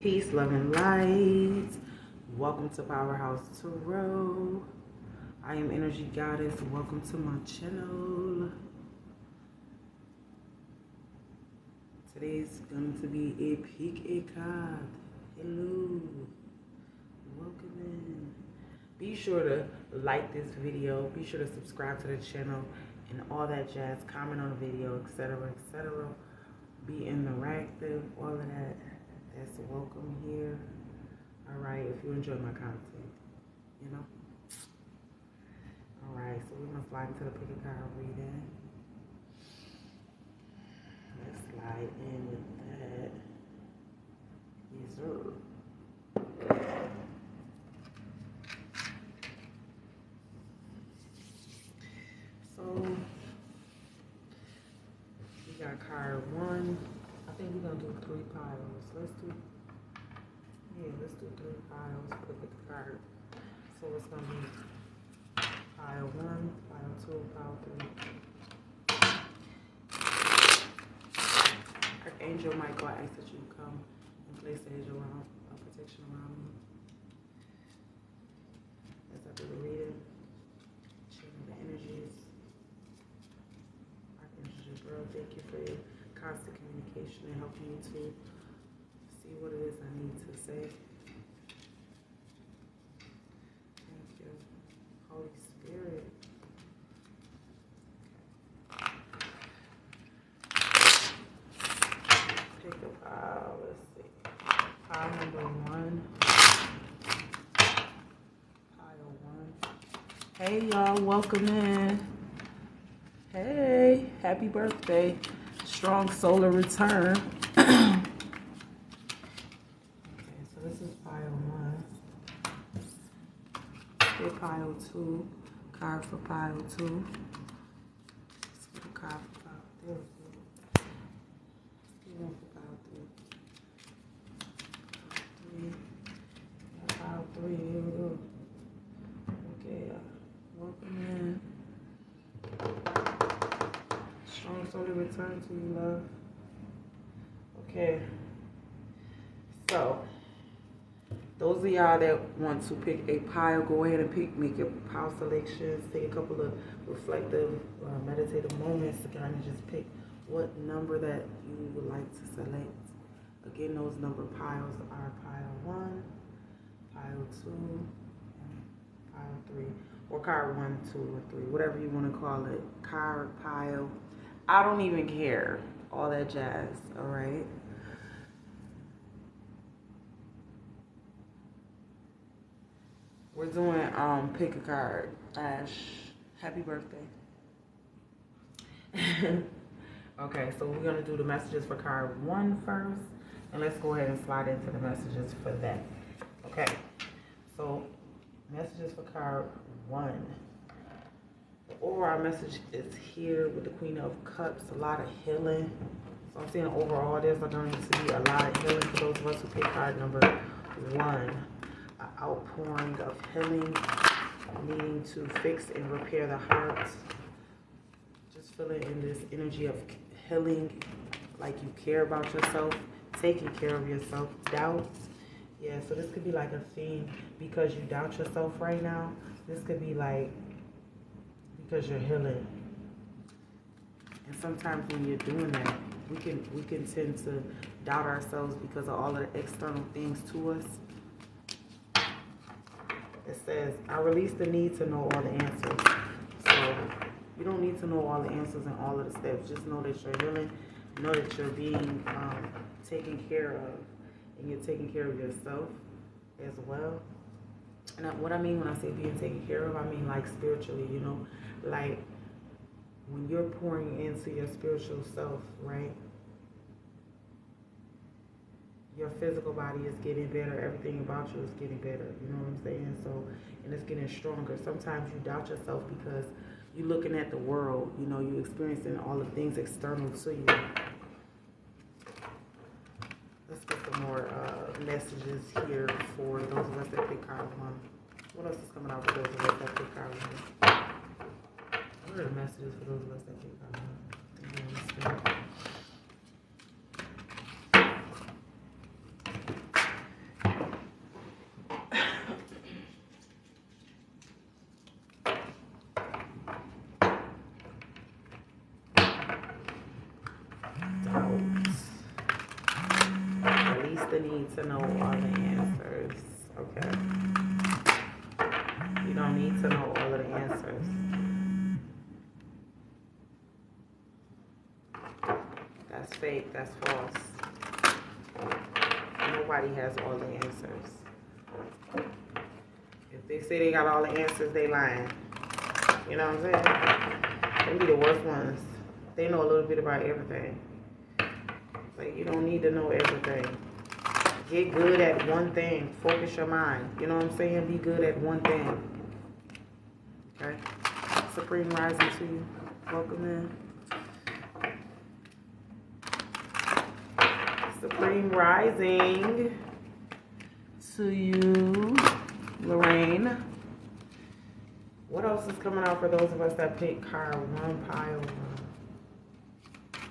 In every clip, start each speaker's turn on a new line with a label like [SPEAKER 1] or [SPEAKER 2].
[SPEAKER 1] Peace, love, and light. Welcome to Powerhouse Tarot. I am Energy Goddess. Welcome to my channel. Today's going to be a pick a card. Hello. Welcome in. Be sure to like this video. Be sure to subscribe to the channel and all that jazz. Comment on the video, etc., etc. Be interactive, all of that. That's welcome here. Alright, if you enjoy my content, you know. Alright, so we're going to slide into the pick a card reading. Let's slide in with that. Yes, sir. So, we got card 1. I think we're going to do 3 piles. Let's do 3 piles. Pick a card. So it's going to be pile 1, pile 2, pile 3. Archangel Michael, I ask that you come and place the angel around, protection around me. As I do the reading, checking the energies. Archangel Gabriel, thank you for your constant communication and helping me to see what it is I need to say. Thank you, Holy Spirit. Pick a pile. Let's see. Pile number 1. Pile 1. Hey y'all, welcome in. Hey, happy birthday. Strong solar return. Okay, so this is pile 1. Get pile 2. Card for pile 2. Let's get a card for pile 3. Let's get one for pile 3. Pile 3, here we go. Okay, welcome in. Strong solar return to you, love. Okay. So, those of y'all that want to pick a pile, go ahead and make your pile selections. Take a couple of reflective, meditative moments to kind of just pick what number that you would like to select. Again, those number piles are pile 1, pile 2, and pile 3. Or card 1, 2, or 3. Whatever you want to call it. Card, pile. I don't even care. All that jazz. Alright? We're doing pick a card. Ash, happy birthday. Okay, so we're gonna do the messages for card 1 first, and let's go ahead and slide into the messages for that. Okay, so messages for card 1. The overall message is here with the Queen of Cups, a lot of healing. So I'm seeing overall there's going to be a lot of healing for those of us who pick card number 1. Outpouring of healing, needing to fix and repair the heart. Just feeling in this energy of healing, like you care about yourself, taking care of yourself. Doubt. Yeah, so this could be like a theme because you doubt yourself right now. This could be like because you're healing. And sometimes when you're doing that, we can tend to doubt ourselves because of all of the external things to us. It says, I release the need to know all the answers. So you don't need to know all the answers and all of the steps. Just know that you're healing. Know that you're being taken care of. And you're taking care of yourself as well. And what I mean when I say being taken care of, I mean like spiritually, you know. Like when you're pouring into your spiritual self, right? Your physical body is getting better. Everything about you is getting better. You know what I'm saying? So, and it's getting stronger. Sometimes you doubt yourself because you're looking at the world. You know, you're experiencing all the things external to you. Let's get some more messages here for those of us that pick card 1. What else is coming out for those of us that pick card 1? What are the messages for those of us that pick card 1? the need to know all the answers. Okay. You don't need to know all of the answers. That's fake. That's false. Nobody has all the answers. If they say they got all the answers, they lying. You know what I'm saying? They be the worst ones. They know a little bit about everything. Like, you don't need to know everything. Get good at one thing. Focus your mind. You know what I'm saying? Be good at one thing. Okay? Supreme rising to you. Welcome in. Supreme rising to you, Lorraine. What else is coming out for those of us that pick card 1, pile 1?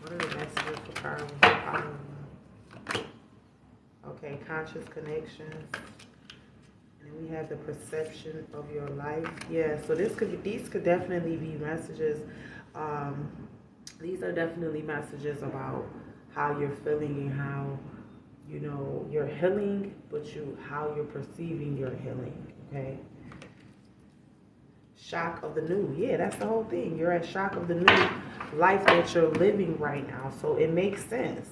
[SPEAKER 1] What are the messages for card 1, pile 1? Okay, conscious connections. And we have the perception of your life. Yeah, so these could definitely be messages. These are definitely messages about how you're feeling and how, you know, you're healing, but how you're perceiving your healing. Okay. Shock of the new. Yeah, that's the whole thing. You're at shock of the new life that you're living right now. So it makes sense.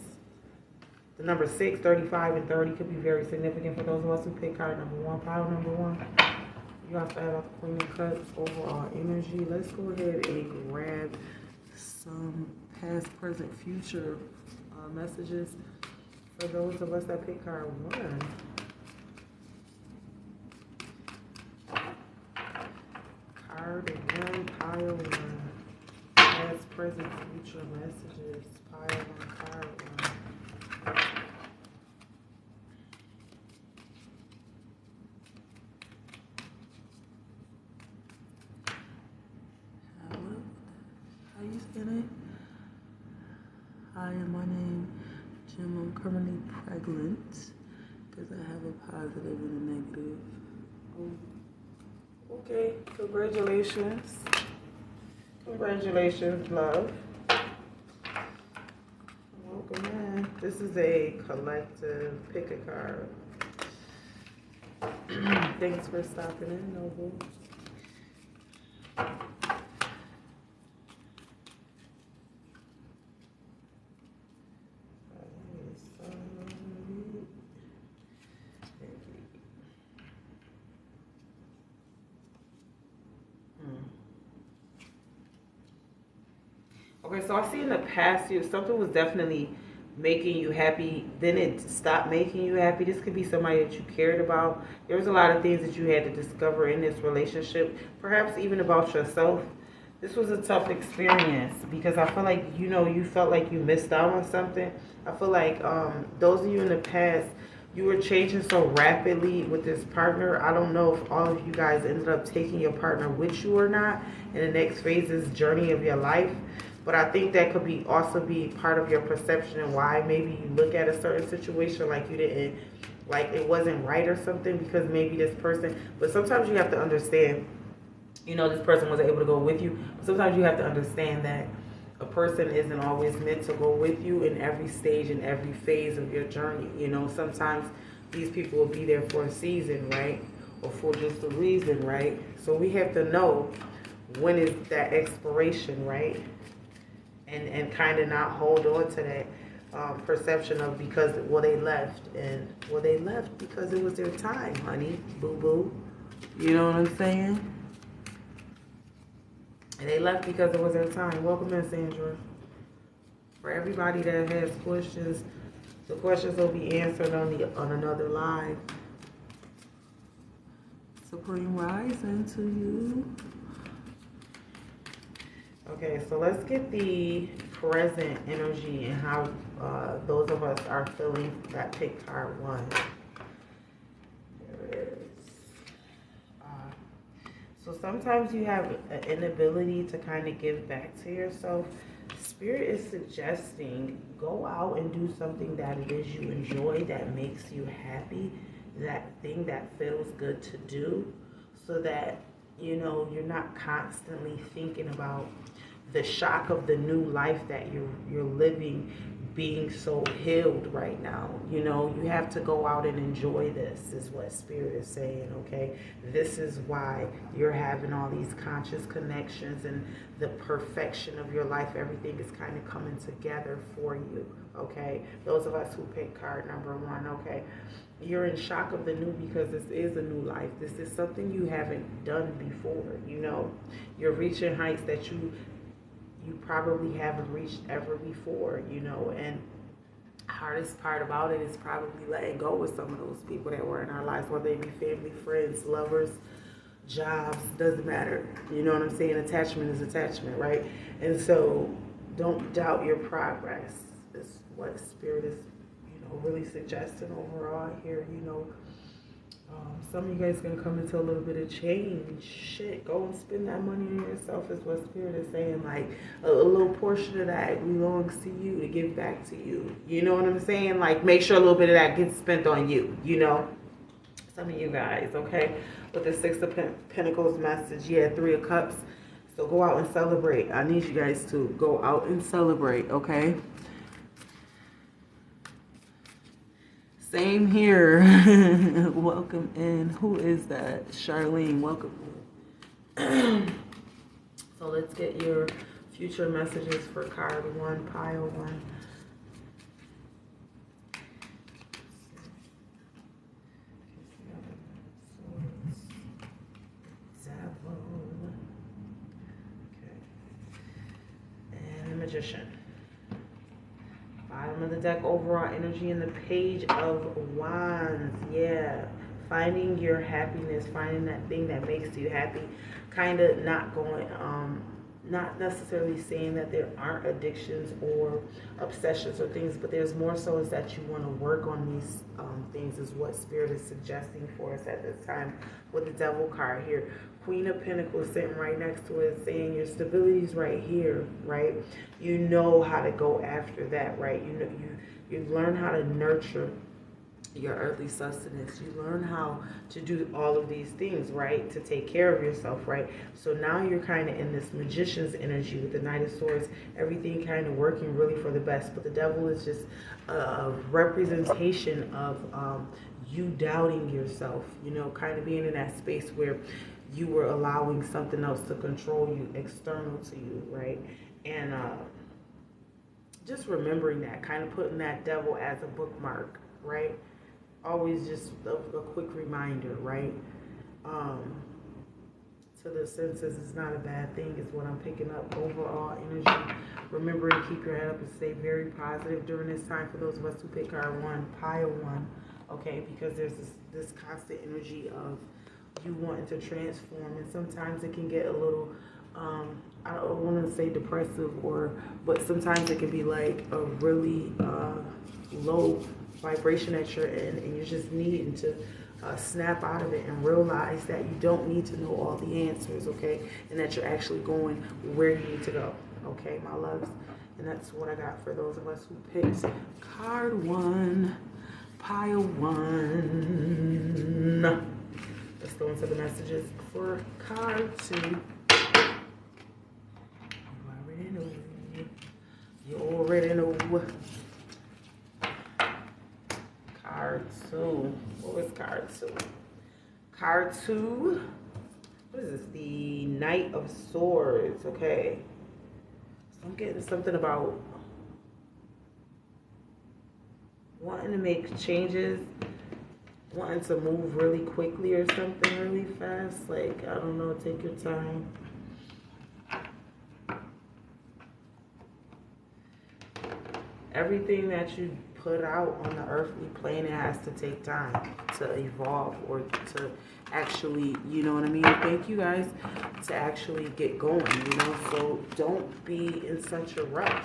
[SPEAKER 1] The number 6, 35, and 30 could be very significant for those of us who pick card number 1, pile number 1. You have to add up the Queen of Cups, overall energy. Let's go ahead and grab some past, present, future messages for those of us that pick card 1. Card 1, pile 1. Past, present, future messages. Pile 1, card 1. How you feeling? Hi, my name Jim. I'm currently pregnant because I have a positive and a negative. Okay, congratulations. Congratulations, love. Welcome in. This is a collective pick a card. Thanks for stopping in, Noble. Okay, so I see in the past year something was definitely making you happy, then it stopped making you happy. This could be somebody that you cared about. There was a lot of things that you had to discover in this relationship, perhaps even about yourself. This was a tough experience because I feel like, you know, you felt like you missed out on something. I feel like those of you in the past, you were changing so rapidly with this partner. I don't know if all of you guys ended up taking your partner with you or not in the next phases journey of your life. But I think that could also be part of your perception and why maybe you look at a certain situation like you didn't, like it wasn't right or something, because maybe this person, but sometimes you have to understand, you know, this person wasn't able to go with you. Sometimes you have to understand that a person isn't always meant to go with you in every stage and every phase of your journey. You know, sometimes these people will be there for a season, right? Or for just a reason, right? So we have to know when is that expiration, right? And kind of not hold on to that perception of because, well, they left. And, well, they left because it was their time, honey, boo-boo. You know what I'm saying? And they left because it was their time. Welcome in, Sandra. For everybody that has questions, the questions will be answered on another live. Supreme rising to you. Okay, so let's get the present energy and how those of us are feeling that pick card 1. There it is. So sometimes you have an inability to kind of give back to yourself. Spirit is suggesting go out and do something that it is you enjoy, that makes you happy, that thing that feels good to do, so that, you know, you're not constantly thinking about the shock of the new life that you're living being so healed right now. You know, you have to go out and enjoy this, is what Spirit is saying, okay? This is why you're having all these conscious connections and the perfection of your life. Everything is kind of coming together for you, okay? Those of us who pick card number 1, okay? You're in shock of the new because this is a new life. This is something you haven't done before, you know? You're reaching heights that you probably haven't reached ever before, you know, and hardest part about it is probably letting go with some of those people that were in our lives, whether they be family, friends, lovers, jobs, doesn't matter. You know what I'm saying? Attachment is attachment, right? And so don't doubt your progress is what Spirit is, you know, really suggesting overall here, you know. Some of you guys gonna come into a little bit of change. Shit, go and spend that money on yourself is what Spirit is saying. Like a little portion of that belongs to you to give back to you. You know what I'm saying? Like make sure a little bit of that gets spent on you. You know, some of you guys, okay. With the 6 of Pentacles message, yeah, 3 of Cups. So go out and celebrate. I need you guys to go out and celebrate, okay. Same here. Welcome in. Who is that? Charlene, welcome in. So let's get your future messages for card 1, pile 1. Okay. And the Magician. Bottom of the deck, overall energy, and the Page of Wands. Yeah, finding your happiness, finding that thing that makes you happy. Kind of not going, not necessarily saying that there aren't addictions or obsessions or things, but there's more so is that you want to work on these things is what Spirit is suggesting for us at this time with the Devil card here. Queen of Pentacles sitting right next to it, saying your stability is right here, right? You know how to go after that, right? You know, you learn how to nurture your earthly sustenance. You learn how to do all of these things, right? To take care of yourself, right? So now you're kind of in this Magician's energy with the Knight of Swords. Everything kind of working really for the best. But the Devil is just a representation of you doubting yourself, you know, kind of being in that space where you were allowing something else to control you, external to you, right? And just remembering that, kind of putting that Devil as a bookmark, right? Always just a quick reminder, right? To the senses is not a bad thing is what I'm picking up. Overall energy. Remember to keep your head up and stay very positive during this time for those of us who pick card 1, pile 1, okay? Because there's this constant energy of you wanting to transform, and sometimes it can get a little I don't want to say depressive, but sometimes it can be like a really low vibration that you're in, and you're just needing to snap out of it and realize that you don't need to know all the answers, okay, and that you're actually going where you need to go, okay, my loves. And that's what I got for those of us who picked card 1, pile 1. Let's go into the messages for card 2. You already know. Card 2. What was card 2? Card 2. What is this? The Knight of Swords. Okay. So I'm getting something about wanting to make changes, wanting to move really quickly or something really fast. Like, I don't know, take your time. Everything that you put out on the earthly plane, it has to take time to evolve or to actually, you know what I mean? Thank you guys, to actually get going, you know? So don't be in such a rush,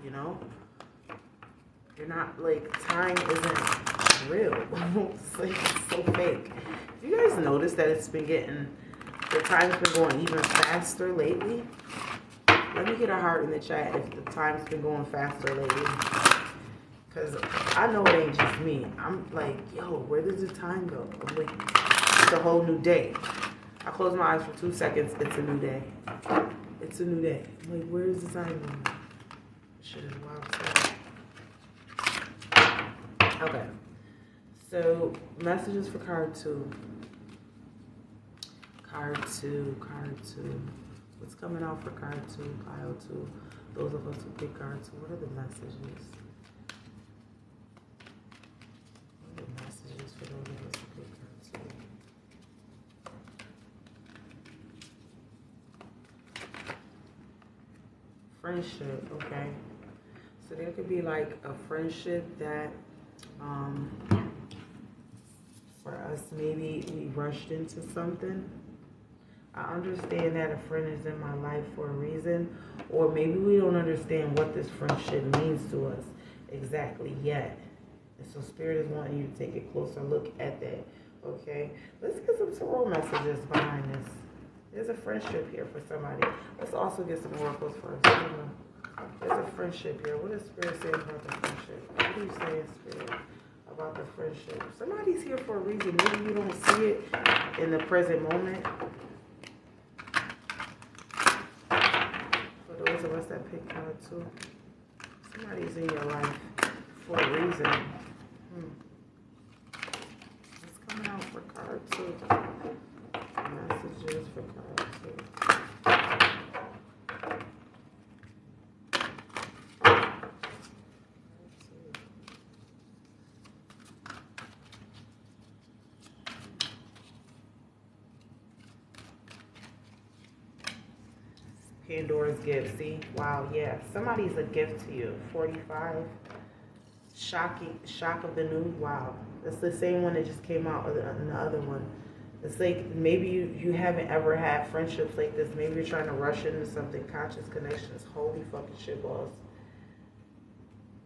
[SPEAKER 1] you know? You're not, like, time isn't real. It's like, it's so fake. Do you guys notice that it's been getting, the time's been going even faster lately? Let me get a heart in the chat if the time's been going faster lately. Because I know it ain't just me. I'm like, yo, where does the time go? I'm like, it's a whole new day. I close my eyes for 2 seconds, it's a new day. It's a new day. I'm like, where is the time going? Shit is wild stuff. Okay. So messages for card two. Card two. What's coming out for card two? Pile two. Those of us who pick card two. What are the messages? What are the messages for those of us who pick card two? Friendship. Okay. So there could be like a friendship that, for us, maybe we rushed into something. I understand that a friend is in my life for a reason, or maybe we don't understand what this friendship means to us exactly yet. And so Spirit is wanting you to take a closer look at that, okay? Let's get some tarot messages behind this. There's a friendship here for somebody. Let's also get some oracles first. There's a friendship here. What is Spirit saying about the friendship? What are you saying, Spirit, about the friendship? Somebody's here for a reason. Maybe you don't see it in the present moment. For those of us that pick card two, somebody's in your life for a reason. What's coming out for card two? Messages for card two. Pandora's gift. See? Wow, yeah. Somebody's a gift to you. 45. Shock of the new. Wow. That's the same one that just came out in the other one. It's like maybe you haven't ever had friendships like this. Maybe you're trying to rush into something. Conscious connections. Holy fucking shit balls.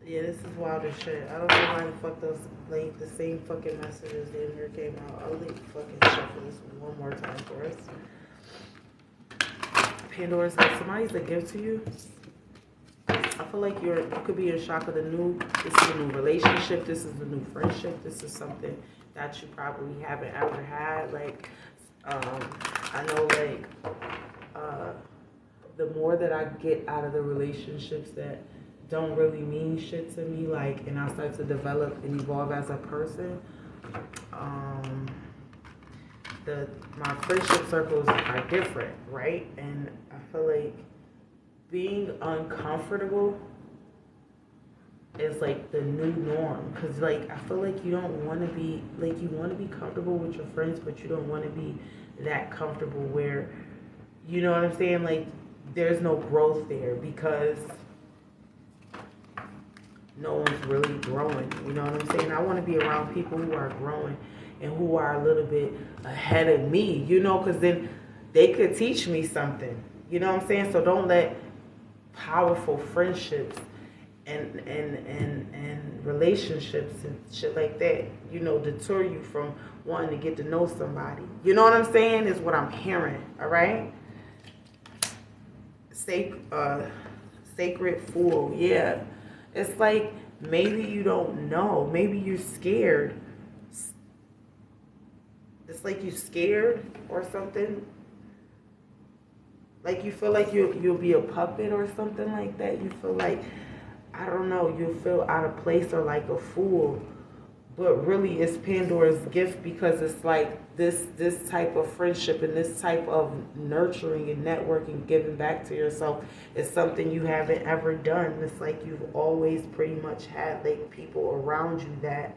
[SPEAKER 1] Yeah, this is wild as shit. I don't know why the fuck those, like, the same fucking messages in here came out. I'll leave fucking shuffle this one more time for us. Pandora's gift. Somebody's a gift to you. I feel like you could be in shock of the new. This is a new relationship. This is a new friendship. This is something that you probably haven't ever had. Like, I know, like, the more that I get out of the relationships that don't really mean shit to me, like, and I start to develop and evolve as a person, my friendship circles are different, right? And I feel like being uncomfortable is like the new norm, because like I feel like you don't want to be, like, you want to be comfortable with your friends, but you don't want to be that comfortable where, you know what I'm saying, like there's no growth there because no one's really growing. You know what I'm saying? I want to be around people who are growing and who are a little bit ahead of me, you know, because then they could teach me something. You know what I'm saying? So don't let powerful friendships and relationships and shit like that, you know, deter you from wanting to get to know somebody. You know what I'm saying? Is what I'm hearing. All right. Sacred Fool. Yeah. It's like maybe you don't know. Maybe you're scared. It's like you're scared or something. Like you feel like you'll be a puppet or something like that. You feel like, I don't know, you'll feel out of place or like a fool. But really it's Pandora's gift, because it's like this type of friendship and this type of nurturing and networking, giving back to yourself is something you haven't ever done. It's like you've always pretty much had like people around you that,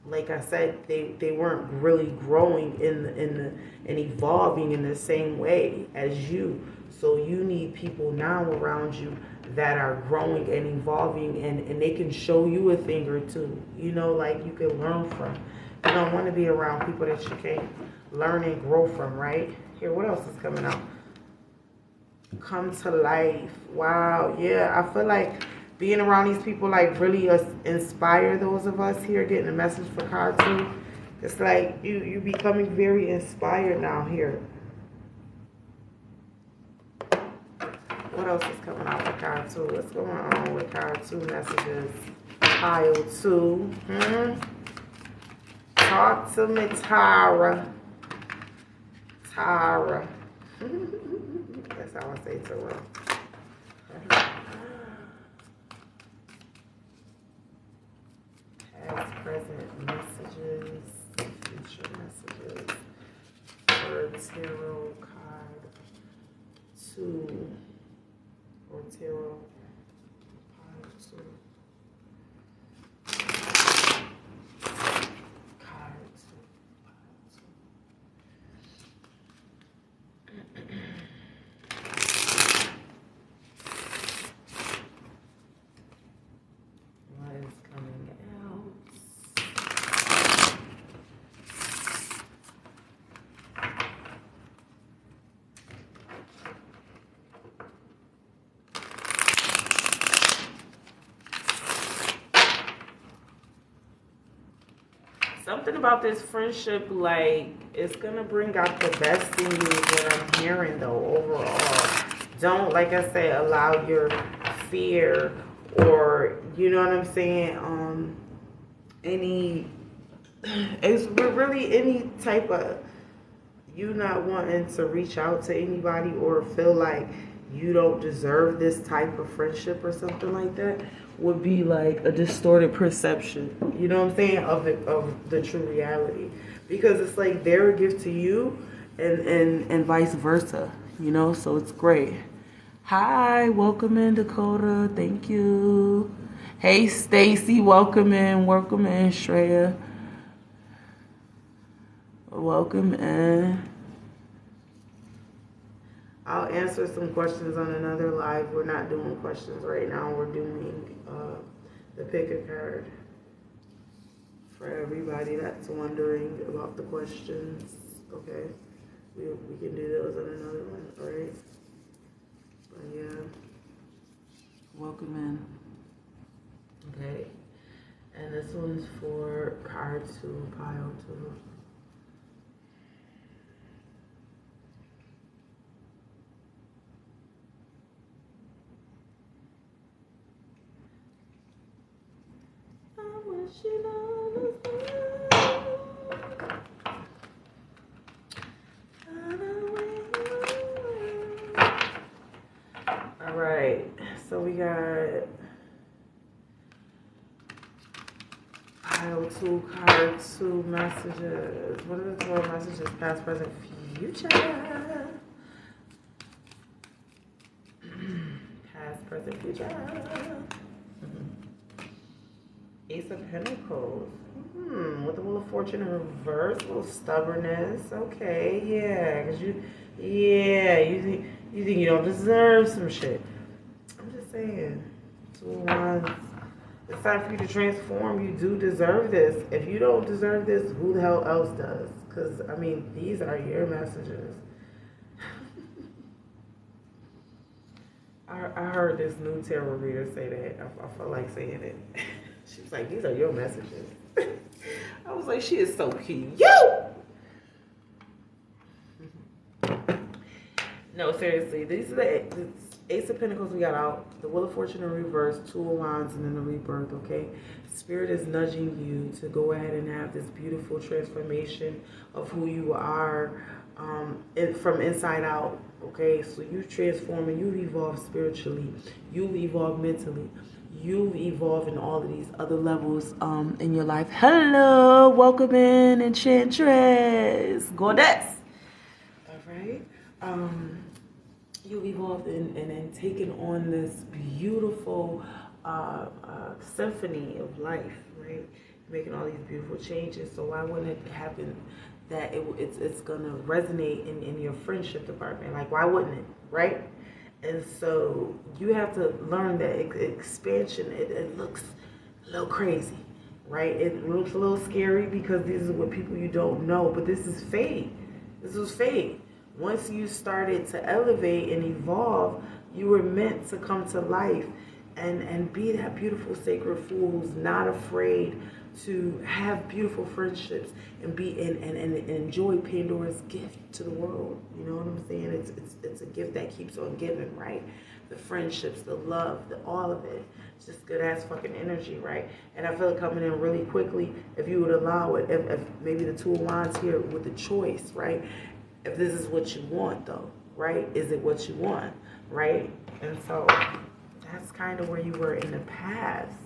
[SPEAKER 1] like I said, they weren't really growing and evolving in the same way as you. So you need people now around you that are growing and evolving, and they can show you a thing or two, you know, like you can learn from. You don't want to be around people that you can't learn and grow from, right? Here, what else is coming out? Come to life. Wow, yeah, I feel like being around these people like really inspire those of us here getting a message for card two. It's like you becoming very inspired now here. What else is coming out with card two? What's going on with card two messages? Pile two. Talk to me, Tara. Tara. That's how I say Tara. present messages, future messages for tarot card 2 or tarot card 2. Something about this friendship, like, it's gonna bring out the best in you, what I'm hearing though, overall. Don't, like I said, allow your fear or, you know what I'm saying, it's really any type of you not wanting to reach out to anybody or feel like you don't deserve this type of friendship or something like that would be like a distorted perception, you know what I'm saying, of the true reality. Because it's like they're a gift to you and vice versa, you know, so it's great. Hi, welcome in, Dakota. Thank you. Hey, Stacy, welcome in, Shreya. Welcome in. I'll answer some questions on another live. We're not doing questions right now. We're doing the pick a card. For everybody that's wondering about the questions, okay? We can do those on another one, all right? But yeah, welcome in. Okay, and this one's for card 2, pile 2. All right, so we got pile 2, card 2 messages. What are the 12 messages? Past, present, future. Past, present, future. Ace of Pentacles. With the Wheel of Fortune in reverse, a little stubbornness. Okay, yeah, because you think you don't deserve some shit. I'm just saying, 2 of Wands. It's time for you to transform. You do deserve this. If you don't deserve this, who the hell else does? Because, I mean, these are your messages. I heard this new tarot reader say that. I feel like saying it. She was like, these are your messages. I was like, she is so cute. No, seriously. These are the Ace of Pentacles we got out. The Wheel of Fortune in reverse. 2 of Wands and then the Rebirth, okay? Spirit is nudging you to go ahead and have this beautiful transformation of who you are from inside out, okay? So you transform and you've evolved spiritually. You've evolved mentally. You've evolved in all of these other levels in your life. Hello, welcome in, Enchantress, Goddess. All right. You've evolved and taken on this beautiful symphony of life, right? Making all these beautiful changes. So why wouldn't it happen that it's gonna resonate in your friendship department? Like, why wouldn't it, right? And so you have to learn that expansion, it looks a little crazy, right? It looks a little scary because these are what people you don't know, but this is fate. This was fate. Once you started to elevate and evolve, you were meant to come to life and be that beautiful sacred fool who's not afraid to have beautiful friendships and and enjoy Pandora's gift to the world. You know what I'm saying? It's a gift that keeps on giving, right? The friendships, the love, all of it. It's just good ass fucking energy, right? And I feel it coming in really quickly if you would allow it. If maybe the 2 of Wands here with the choice, right? If this is what you want, though, right? Is it what you want, right? And so that's kind of where you were in the past.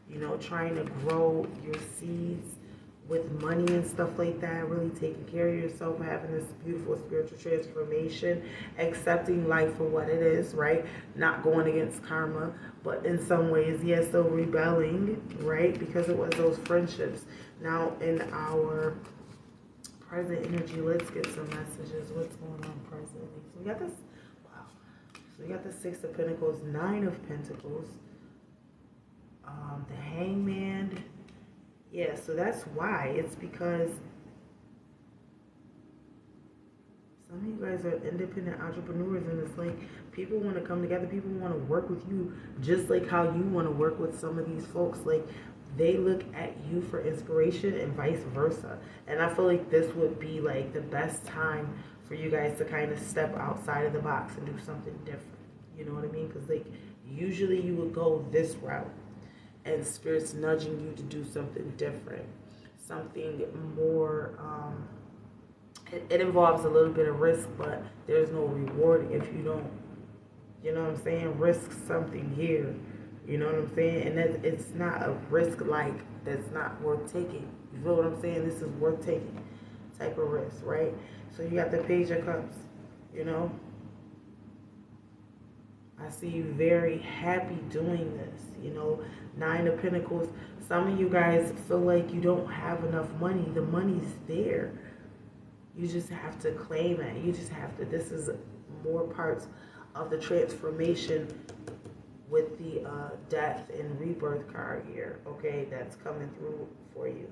[SPEAKER 1] you know, trying to grow your seeds with money and stuff like that, really taking care of yourself, having this beautiful spiritual transformation, accepting life for what it is, right? Not going against karma, but in some ways, yes, still rebelling, right? Because it was those friendships. Now, in our present energy, let's get some messages. What's going on presently? So we got this, wow. So we got the Six of Pentacles, Nine of Pentacles, the Hangman. Yeah, so that's why. It's because some of you guys are independent entrepreneurs, and it's like people want to come together. People want to work with you just like how you want to work with some of these folks. Like, they look at you for inspiration and vice versa. And I feel like this would be like the best time for you guys to kind of step outside of the box and do something different. You know what I mean? Because like usually you would go this route, and Spirit's nudging you to do something different, something more, it involves a little bit of risk, but there's no reward if you don't, you know what I'm saying, risk something here, you know what I'm saying, and that it's not a risk like that's not worth taking, you feel what I'm saying, this is worth taking type of risk, right? So you got the Page of Cups, you know, I see you very happy doing this, you know. Nine of Pentacles. Some of you guys feel like you don't have enough money. The money's there. You just have to claim it. You just have to. This is more parts of the transformation with the Death and Rebirth card here, okay? That's coming through for you,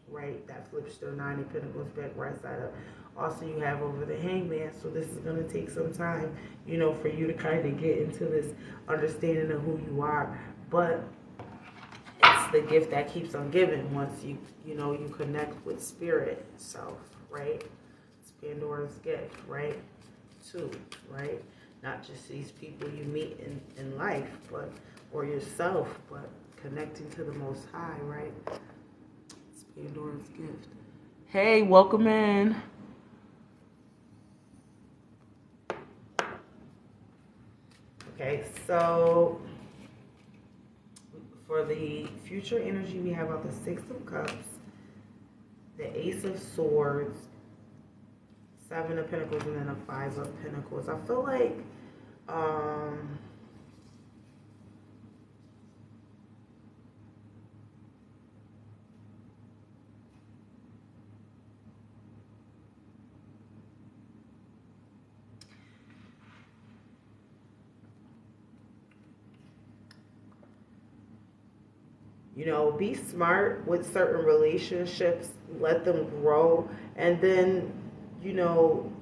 [SPEAKER 1] right? That flips to Nine of Pentacles back right side up. Also, you have over the Hangman, so this is going to take some time, you know, for you to kind of get into this understanding of who you are. But it's the gift that keeps on giving once you know, you connect with Spirit itself, right? It's Pandora's gift, right? Too, right? Not just these people you meet in life, but, or yourself, but connecting to the Most High, right? It's Pandora's gift. Hey, welcome in. Okay, so for the future energy, we have out the Six of Cups, the Ace of Swords, Seven of Pentacles, and then a Five of Pentacles. I feel like you know, be smart with certain relationships, let them grow, and then, you know,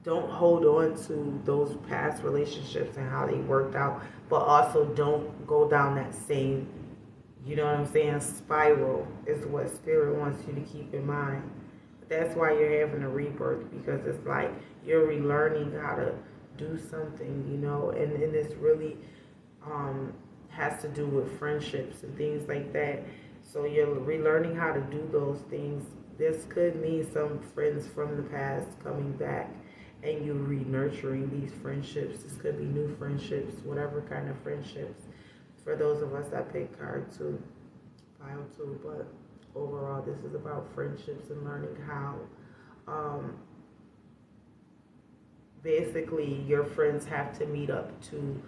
[SPEAKER 1] don't hold on to those past relationships and how they worked out, but also don't go down that same, you know what I'm saying, spiral is what Spirit wants you to keep in mind. That's why you're having a rebirth, because it's like you're relearning how to do something, you know, and this really has to do with friendships and things like that. So you're relearning how to do those things. This could mean some friends from the past coming back and you re-nurturing these friendships. This could be new friendships, whatever kind of friendships. For those of us that pick card 2, pile 2, but overall this is about friendships and learning how basically your friends have to meet up to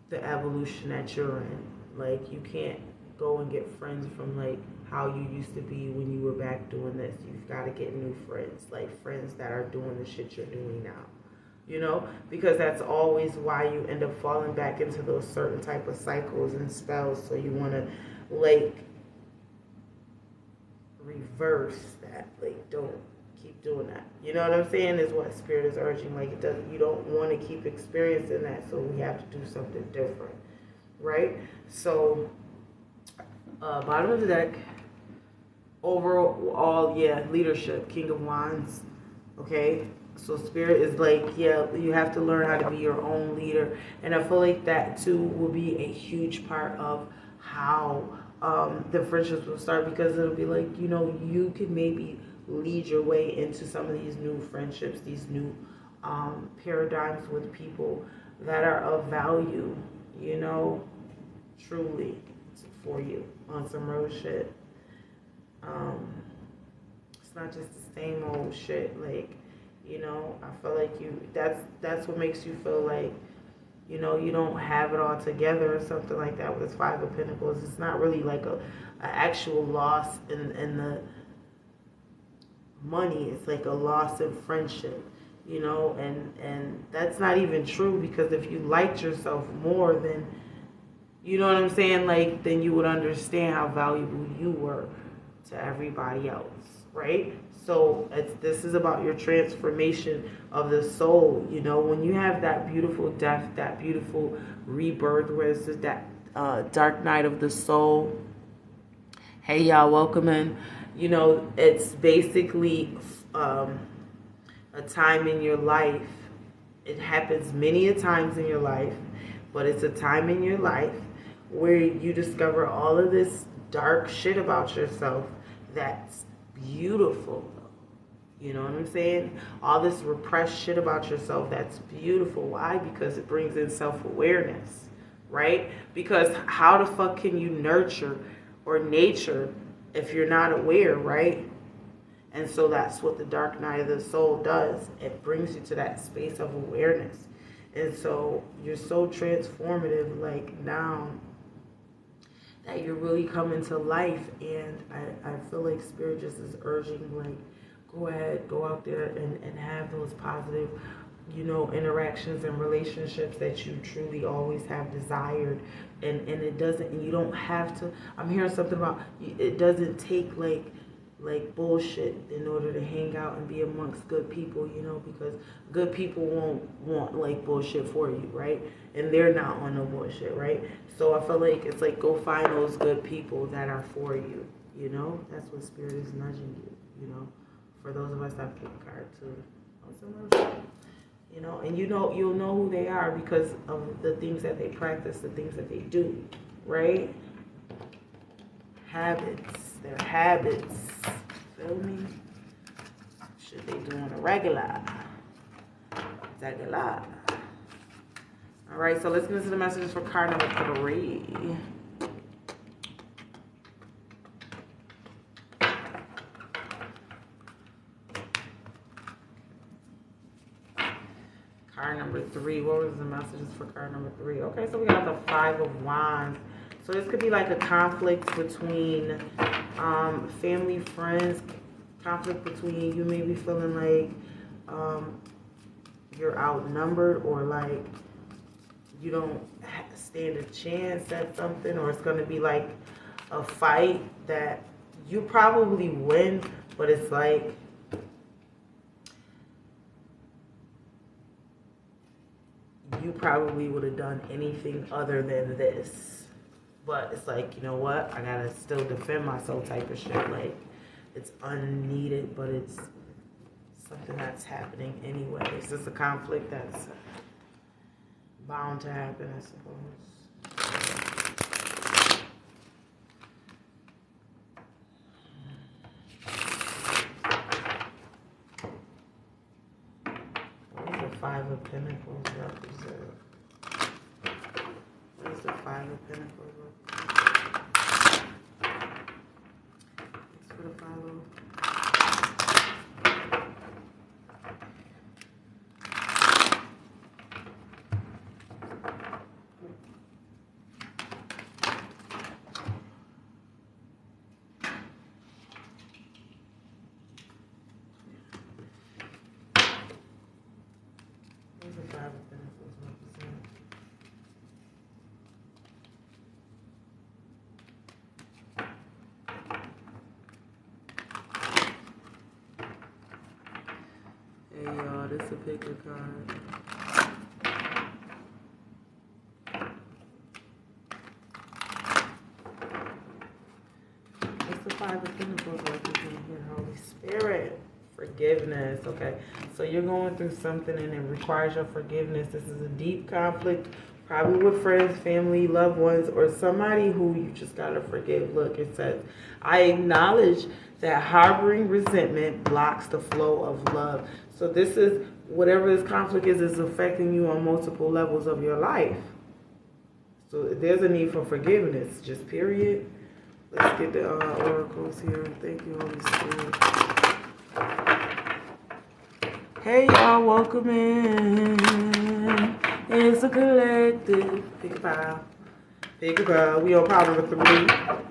[SPEAKER 1] the evolution that you're in. Like, you can't go and get friends from like how you used to be when you were back doing this. You've got to get new friends, like friends that are doing the shit you're doing now, you know, because that's always why you end up falling back into those certain type of cycles and spells. So you want to like reverse that, like don't keep doing that, you know what I'm saying, is what Spirit is urging. Like, it doesn't, you don't want to keep experiencing that, so we have to do something different, right? So bottom of the deck, overall, yeah, leadership, King of Wands, okay? So Spirit is like, yeah, you have to learn how to be your own leader, and I feel like that too will be a huge part of how the friendships will start, because it'll be like, you know, you can maybe lead your way into some of these new friendships, these new paradigms with people that are of value, you know, truly for you on some real shit. It's not just the same old shit. Like, you know, I feel like that's what makes you feel like, you know, you don't have it all together or something like that with this Five of Pentacles. It's not really like a actual loss in the money. It's like a loss in friendship, you know, and that's not even true, because if you liked yourself more, then, you know what I'm saying, like, then you would understand how valuable you were to everybody else, right? So this is about your transformation of the soul. You know, when you have that beautiful death, that beautiful rebirth, where it's just that dark night of the soul. Hey, y'all, welcome in. You know, it's basically a time in your life. It happens many a times in your life, but it's a time in your life where you discover all of this dark shit about yourself that's beautiful. You know what I'm saying? All this repressed shit about yourself that's beautiful. Why? Because it brings in self-awareness, right? Because how the fuck can you nurture or nature if you're not aware, right? And so that's what the dark night of the soul does. It brings you to that space of awareness. And so you're so transformative, like, now that you're really coming to life. And I feel like Spirit just is urging, like, go ahead, go out there and have those positive, you know, interactions and relationships that you truly always have desired. And it doesn't, and you don't have to, I'm hearing something about, it doesn't take like bullshit in order to hang out and be amongst good people, you know, because good people won't want like bullshit for you, right? And they're not on no bullshit, right? So I feel like it's like, go find those good people that are for you, you know? That's what Spirit is nudging you, you know? For those of us that pick a card too, you know, and you know, you'll know who they are because of the things that they practice, the things that they do, right? Habits, their habits, feel me? Should they do on a regular? All right, so let's get into the messages for card number 3. Card number 3. What was the messages for card number 3? Okay, so we got the Five of Wands. So this could be like a conflict between family, friends, conflict between you maybe feeling like you're outnumbered, or like you don't stand a chance at something, or it's going to be like a fight that you probably win, but it's like you probably would have done anything other than this. But it's like, you know what? I gotta still defend myself type of shit. Like, it's unneeded, but it's something that's happening anyway. It's just a conflict that's bound to happen, I suppose. What does the Five of Pentacles represent? What does the Five of Pentacles represent? It's for the Five. Hey y'all, this is a picture card. It's the Five of Pentacles representing here, Holy Spirit. Forgiveness. Okay, so you're going through something and it requires your forgiveness. This is a deep conflict, probably with friends, family, loved ones, or somebody who you just gotta forgive. Look, it says, I acknowledge that harboring resentment blocks the flow of love. So this is, whatever this conflict is affecting you on multiple levels of your life. So there's a need for forgiveness, just period. Let's get the oracles here. Thank you, Holy Spirit. Hey, y'all, welcome in. It's a collective. Pick a pile. Pick a pile. We on pile number 3.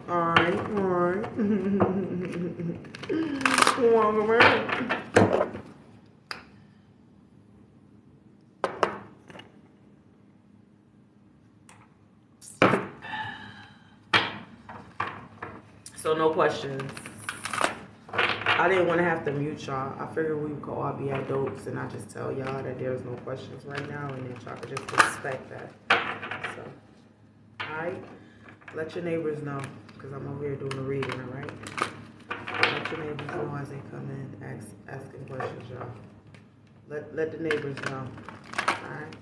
[SPEAKER 1] All right. Welcome in. So no questions. I didn't want to have to mute y'all. I figured we could all be adults and I just tell y'all that there's no questions right now and then y'all could just respect that. So, alright? Let your neighbors know because I'm over here doing the reading, alright? Let your neighbors know as they come in asking questions, y'all. Let the neighbors know. Alright?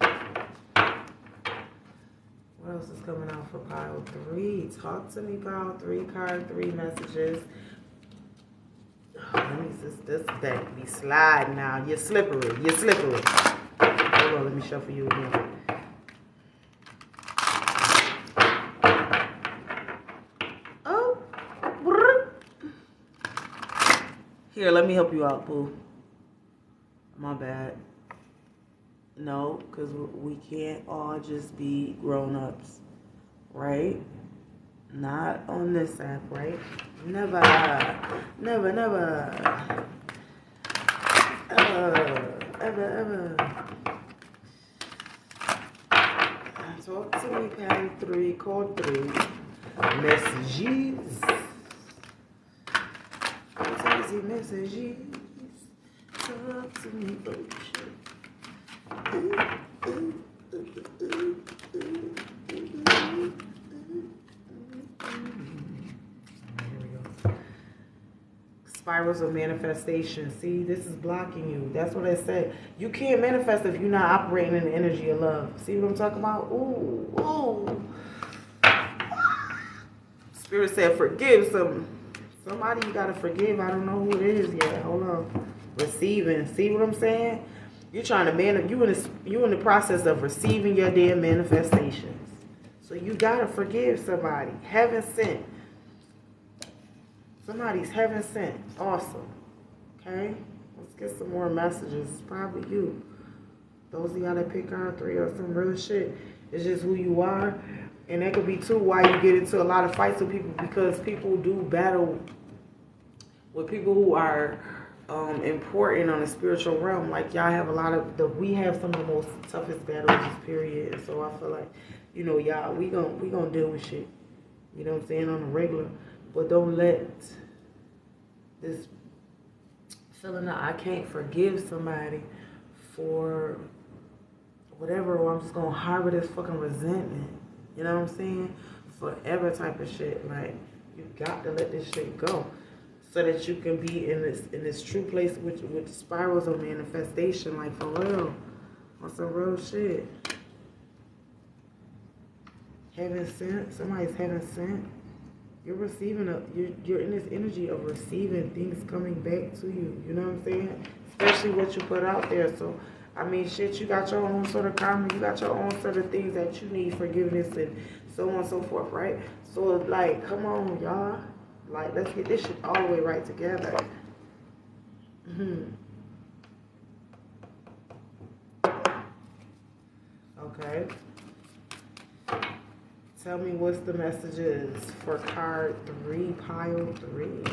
[SPEAKER 1] What else is coming out for pile 3? Talk to me, pile 3, card 3 messages. Let me this deck be sliding now. You're slippery. You're slippery. Hold on, let me shuffle you again. Oh. Here, let me help you out, boo. My bad. No, because we can't all just be grown-ups, right? Not on this app, right? Never, never, never, ever. Talk to me, pile 3, code 3. Messages. Messages. Talk to me, oh shit. Spirals of manifestation. See, this is blocking you. That's what I said. You can't manifest if you're not operating in the energy of love. See what I'm talking about? Ooh, ooh. Spirit said, forgive somebody you gotta forgive. I don't know who it is yet. Hold on. Receiving. See what I'm saying? You're trying to you in the process of receiving your damn manifestations. So you gotta forgive somebody. Heaven sent. Somebody's heaven sent. Awesome. Okay? Let's get some more messages. It's probably you. Those of y'all that pick card 3 or some real shit. It's just who you are. And that could be too why you get into a lot of fights with people, because people do battle with people who are important on a spiritual realm. Like y'all have a lot of we have some of the most toughest battles, period. And so I feel like, you know, y'all, we gonna deal with shit. You know what I'm saying, on a regular. But don't let this feeling that I can't forgive somebody for whatever, or I'm just gonna harbor this fucking resentment. You know what I'm saying? Forever type of shit. Like, you got to let this shit go, so that you can be in this true place with spirals of manifestation. Like, for real, on some real shit. Heaven sent. Somebody's heaven sent. You're receiving you're in this energy of receiving things coming back to you. You know what I'm saying? Especially what you put out there. So, I mean, shit, you got your own sort of karma. You got your own sort of things that you need forgiveness and so on and so forth, right? So, like, come on, y'all. Like, let's get this shit all the way right together. Okay. Tell me what's the messages for card 3, pile 3.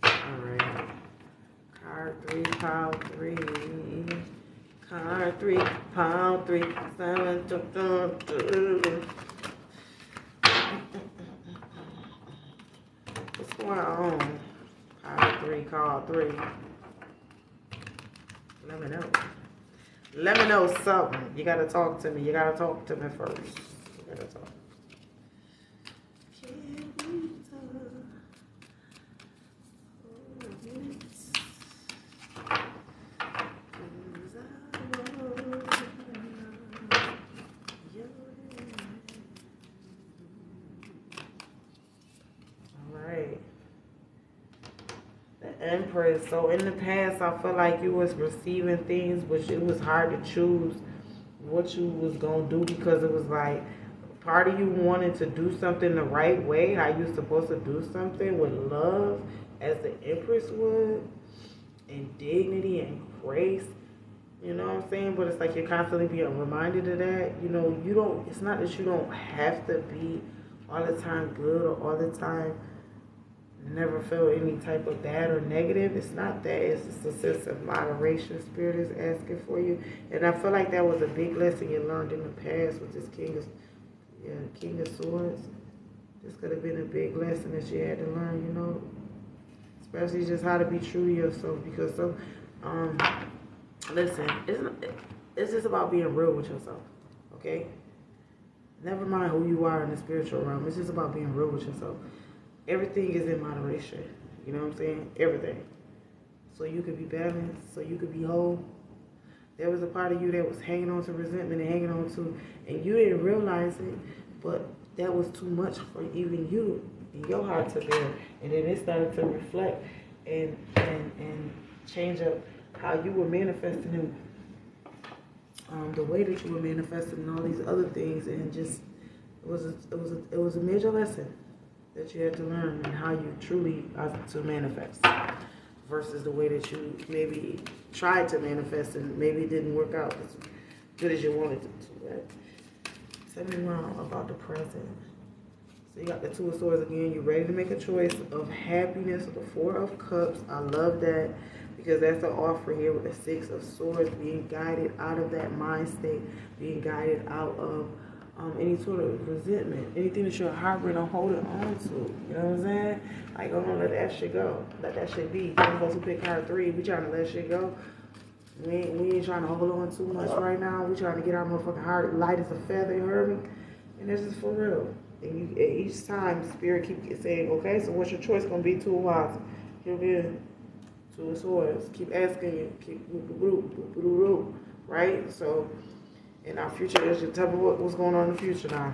[SPEAKER 1] Alright. Card 3, pile 3. Card 3, pile 3. 7, 2, 2. What's going on? Pile 3, card 3. Let me know. Let me know something. You gotta talk to me. You gotta talk to me first. You gotta talk. Empress. So in the past, I felt like you was receiving things, but it was hard to choose what you was gonna do because it was like part of you wanted to do something the right way, how you supposed to do something with love, as the Empress would, and dignity and grace. You know what I'm saying? But it's like you're constantly being reminded of that. You know, you don't. It's not that you don't have to be all the time good or all the time never feel any type of bad or negative. It's not that. It's just a sense of moderation. Spirit is asking for you, and I feel like that was a big lesson you learned in the past with this King of Swords. This could have been a big lesson that you had to learn. You know, especially just how to be true to yourself. Because listen, it's just about being real with yourself. Okay. Never mind who you are in the spiritual realm. It's just about being real with yourself. Everything is in moderation. You know what I'm saying? Everything. So you could be balanced. So you could be whole. There was a part of you that was hanging on to resentment and hanging on to, and you didn't realize it, but that was too much for even you in your heart to bear. And then it started to reflect and change up how you were manifesting him, the way that you were manifesting and all these other things, and just it was a major lesson that you had to learn and how you truly are to manifest versus the way that you maybe tried to manifest and maybe it didn't work out as good as you wanted it to, right? Tell me more about the present. So you got the Two of Swords again. You're ready to make a choice of happiness with the Four of Cups. I love that because that's the offer here with the Six of Swords, being guided out of that mind state, being guided out of any sort of resentment, anything that you're harboring or holding on to. You know what I'm saying? Like, let that shit go. Let that shit be. Some of us who pick card 3, we trying to let shit go. We ain't trying to hold on too much right now. We trying to get our motherfucking heart light as a feather, you heard me? And this is for real. And each time, Spirit keep saying, okay, so what's your choice going to be? Two of Wands. Here again. Two of Swords. Keep asking you. Right? So, in our future, there's your tell me what's going on in the future now.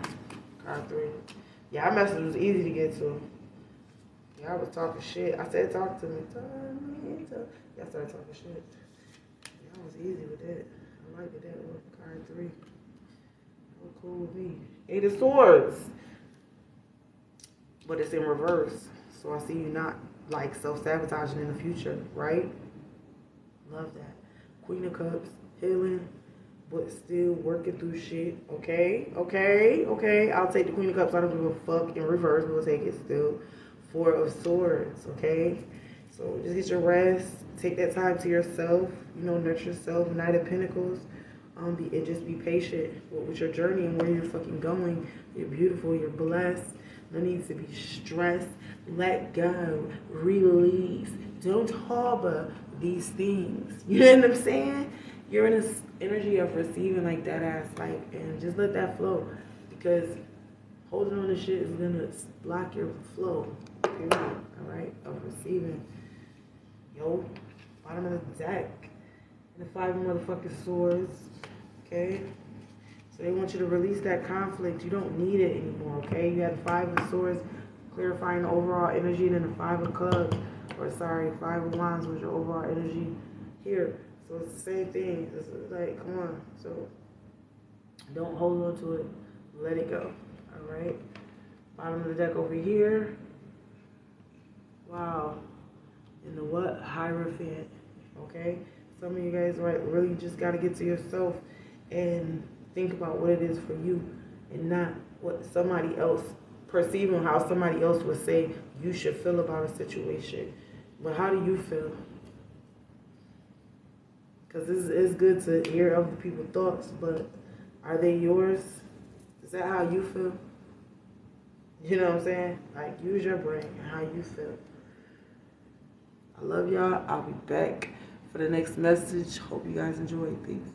[SPEAKER 1] Card 3. Yeah, our message was easy to get to. Yeah, I was talking shit. I said, talk to me. Y'all started talking shit. Yeah, I was easy with that. I liked that one. Card 3. That was cool with me. 8 of Swords. But it's in reverse. So I see you not like self-sabotaging in the future, right? Love that. Queen of Cups, healing, but still working through shit. Okay. I'll take the Queen of Cups. I don't give a fuck in reverse. We'll take it still. 4 of Swords, okay? So just get your rest. Take that time to yourself. You know, nurture yourself. Knight of Pentacles. And just be patient with your journey and where you're fucking going. You're beautiful. You're blessed. No need to be stressed. Let go. Release. Don't harbor these things. You know what I'm saying? You're in this energy of receiving like that ass, like, and just let that flow. Because holding on to shit is gonna block your flow. Period. Alright? Of receiving. Yo, bottom of the deck. And the 5 motherfucking swords. Okay? So they want you to release that conflict. You don't need it anymore, okay? You had the 5 of Swords clarifying the overall energy, and then the 5 of Clubs, or sorry, 5 of Wands was your overall energy here. So it's the same thing. It's like, come on. So don't hold on to it. Let it go. All right? Bottom of the deck over here. Wow. And the what? Hierophant. Okay? Some of you guys really just got to get to yourself and think about what it is for you and not what somebody else, perceiving how somebody else would say you should feel about a situation. But how do you feel? Because it's good to hear other people's thoughts, but are they yours? Is that how you feel? You know what I'm saying? Like, use your brain and how you feel. I love y'all. I'll be back for the next message. Hope you guys enjoy. Peace.